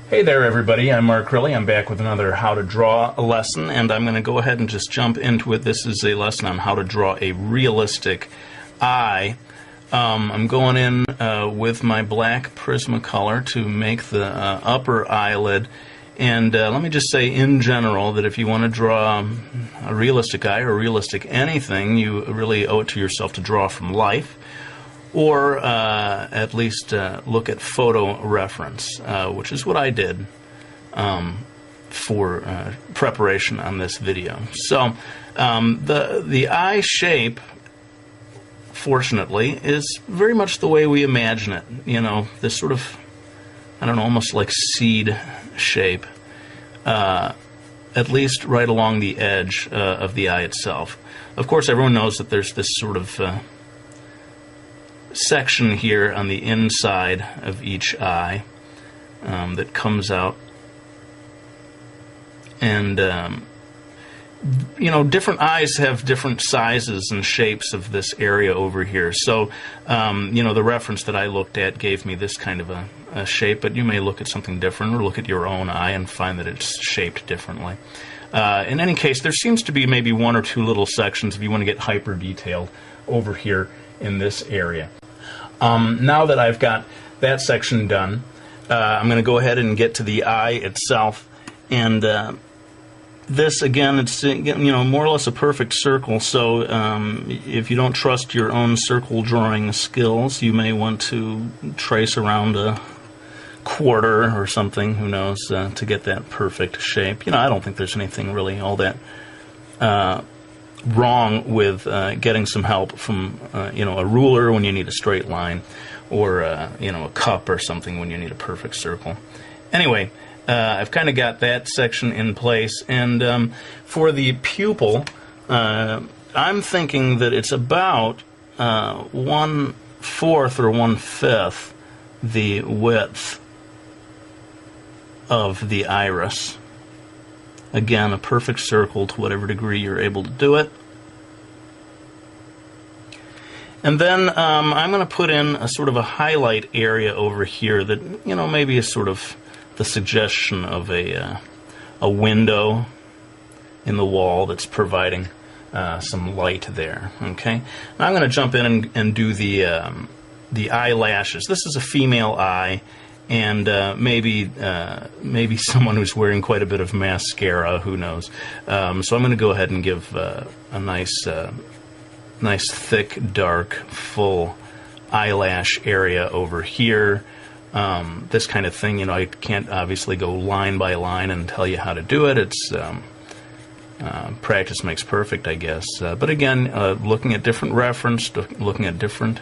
Hey there everybody, I'm Mark Riley. I'm back with another how to draw a lesson, and I'm going to go ahead and just jump into it. This is a lesson on how to draw a realistic eye. I'm going in with my black Prismacolor to make the upper eyelid, and let me just say in general that if you want to draw a realistic eye or realistic anything, you really owe it to yourself to draw from life, or at least look at photo reference, which is what I did for preparation on this video. So the eye shape, fortunately, is very much the way we imagine it. You know, this sort of, I don't know, almost like seed shape, at least right along the edge of the eye itself. Of course, everyone knows that there's this sort of section here on the inside of each eye that comes out, and you know, different eyes have different sizes and shapes of this area over here. So you know, the reference that I looked at gave me this kind of a shape, but you may look at something different or look at your own eye and find that it's shaped differently. In any case, there seems to be maybe one or two little sections if you want to get hyper detailed over here in this area. Now that I've got that section done, I'm going to go ahead and get to the eye itself, and this again, it's, you know, more or less a perfect circle. So if you don't trust your own circle drawing skills, you may want to trace around a quarter or something, who knows, to get that perfect shape. You know, I don't think there's anything really all that wrong with getting some help from you know, a ruler when you need a straight line, or you know, a cup or something when you need a perfect circle. Anyway, I've kind of got that section in place, and for the pupil, I'm thinking that it's about 1/4 or 1/5 the width of the iris. Again, a perfect circle to whatever degree you're able to do it. And then I'm going to put in a sort of a highlight area over here that, you know, maybe is sort of the suggestion of a window in the wall that's providing some light there. Okay. Now I'm going to jump in and do the eyelashes. This is a female eye, and maybe someone who's wearing quite a bit of mascara, who knows. So I'm going to go ahead and give a nice thick, dark, full eyelash area over here. This kind of thing, you know, I can't obviously go line by line and tell you how to do it. It's practice makes perfect, I guess. But again, looking at different reference, looking at different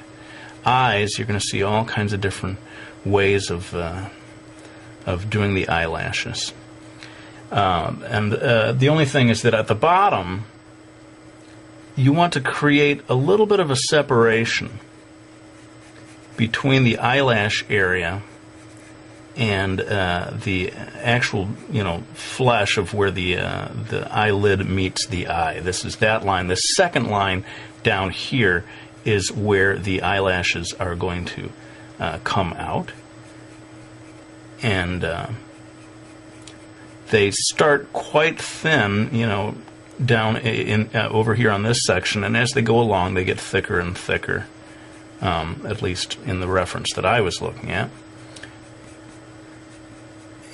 eyes, you're going to see all kinds of different ways of doing the eyelashes. And the only thing is that at the bottom, you want to create a little bit of a separation between the eyelash area and the actual, you know, flesh of where the eyelid meets the eye. This is that line. The second line down here is where the eyelashes are going to come out, and they start quite thin, you know, down over here on this section, and as they go along, they get thicker and thicker. At least in the reference that I was looking at.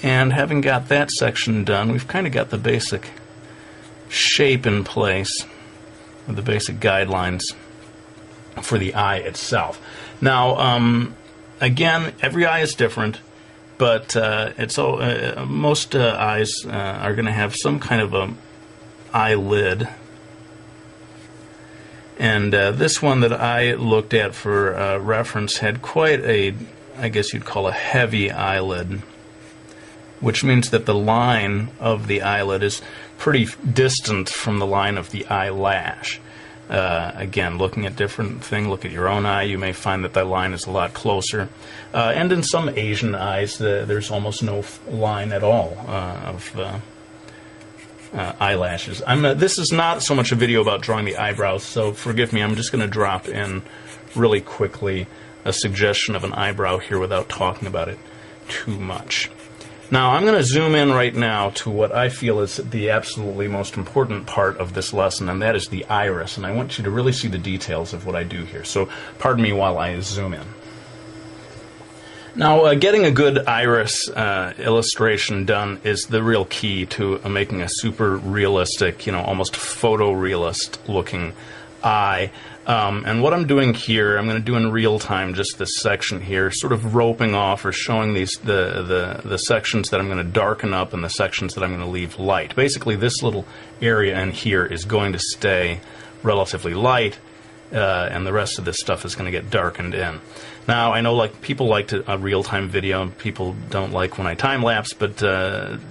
And having got that section done, we've kind of got the basic shape in place, with the basic guidelines for the eye itself. Now, again, every eye is different, but most eyes are going to have some kind of a eyelid. And this one that I looked at for reference had quite a, I guess you'd call a heavy eyelid, which means that the line of the eyelid is pretty distant from the line of the eyelash. Again, looking at different things, look at your own eye, you may find that line is a lot closer. And in some Asian eyes, there's almost no line at all of eyelashes. This is not so much a video about drawing the eyebrows, so forgive me, I'm just going to drop in really quickly a suggestion of an eyebrow here without talking about it too much. Now, I'm going to zoom in right now to what I feel is the absolutely most important part of this lesson, and that is the iris. And I want you to really see the details of what I do here. So pardon me while I zoom in. Now, getting a good iris illustration done is the real key to making a super realistic, almost photorealist looking eye. And what I'm doing here, I'm going to do in real time just this section here, sort of roping off or showing these the sections that I'm going to darken up and the sections that I'm going to leave light. Basically, this little area in here is going to stay relatively light, and the rest of this stuff is going to get darkened in. Now, I know people like a real-time video, and people don't like when I time-lapse, but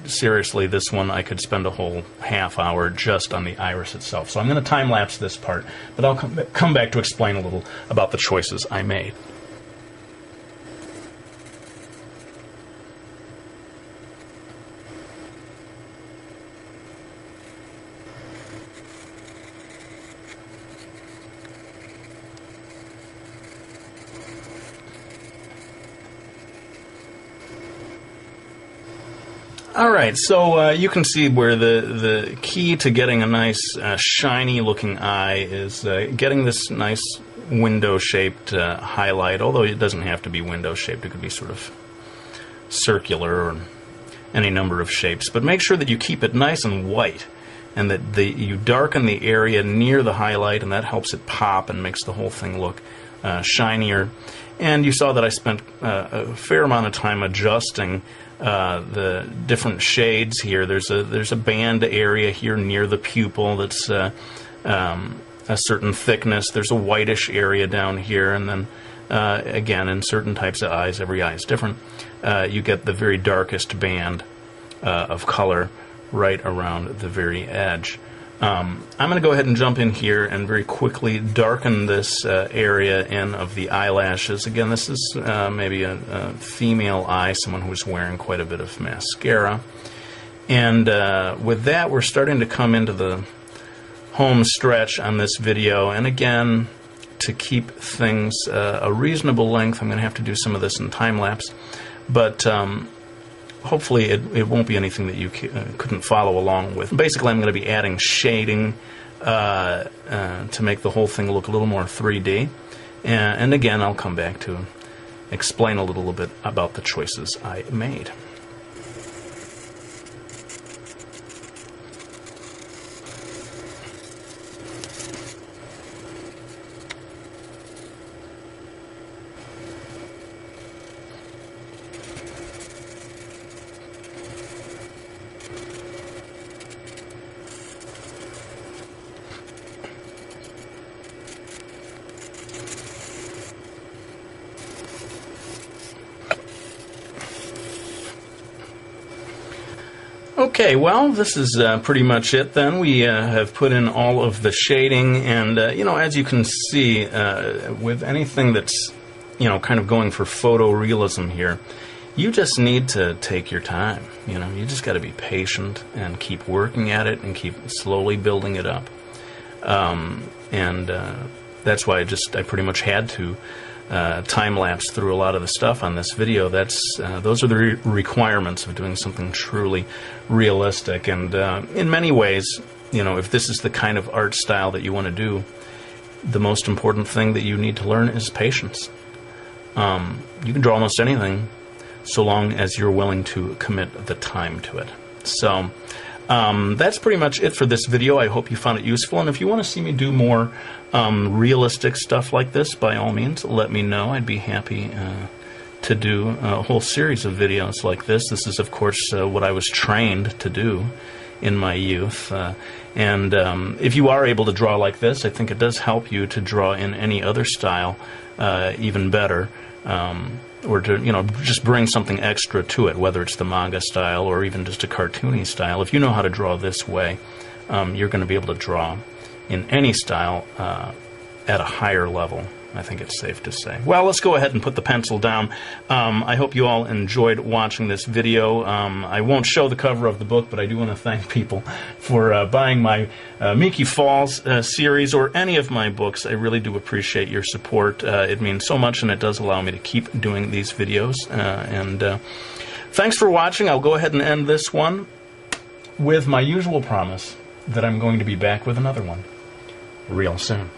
seriously, this one I could spend a whole half hour just on the iris itself. So I'm going to time-lapse this part, but I'll come back to explain a little about the choices I made. Alright, so you can see where the key to getting a nice shiny looking eye is getting this nice window-shaped highlight, although it doesn't have to be window-shaped. It could be sort of circular or any number of shapes. But make sure that you keep it nice and white, and that you darken the area near the highlight, and that helps it pop and makes the whole thing look shinier. And you saw that I spent a fair amount of time adjusting the different shades here. There's a band area here near the pupil that's a certain thickness. There's a whitish area down here, and then again, in certain types of eyes, every eye is different, you get the very darkest band of color right around the very edge. I'm going to go ahead and jump in here and very quickly darken this area in of the eyelashes. Again, this is maybe a female eye, someone who's wearing quite a bit of mascara. And with that, we're starting to come into the home stretch on this video. And again, to keep things a reasonable length, I'm going to have to do some of this in time-lapse. But hopefully it won't be anything that you couldn't follow along with. Basically, I'm going to be adding shading to make the whole thing look a little more 3D. And again, I'll come back to explain a little bit about the choices I made. Okay, well, this is pretty much it then. We have put in all of the shading, and, as you can see, with anything that's, kind of going for photorealism here, you just need to take your time. You just got to be patient and keep working at it and keep slowly building it up. That's why I pretty much had to time-lapse through a lot of the stuff on this video. Those are the requirements of doing something truly realistic. And in many ways, if this is the kind of art style that you want to do, the most important thing that you need to learn is patience. You can draw almost anything so long as you're willing to commit the time to it. So that's pretty much it for this video. I hope you found it useful, and if you want to see me do more realistic stuff like this, by all means, let me know. I'd be happy to do a whole series of videos like this. This is, of course, what I was trained to do in my youth. If you are able to draw like this, I think it does help you to draw in any other style even better. Or to, just bring something extra to it, whether it's the manga style or even just a cartoony style. If you know how to draw this way, you're going to be able to draw in any style at a higher level. I think it's safe to say. Well, let's go ahead and put the pencil down. I hope you all enjoyed watching this video. I won't show the cover of the book, but I do want to thank people for buying my Miki Falls series or any of my books. I really do appreciate your support. It means so much, and it does allow me to keep doing these videos. Thanks for watching. I'll go ahead and end this one with my usual promise that I'm going to be back with another one real soon.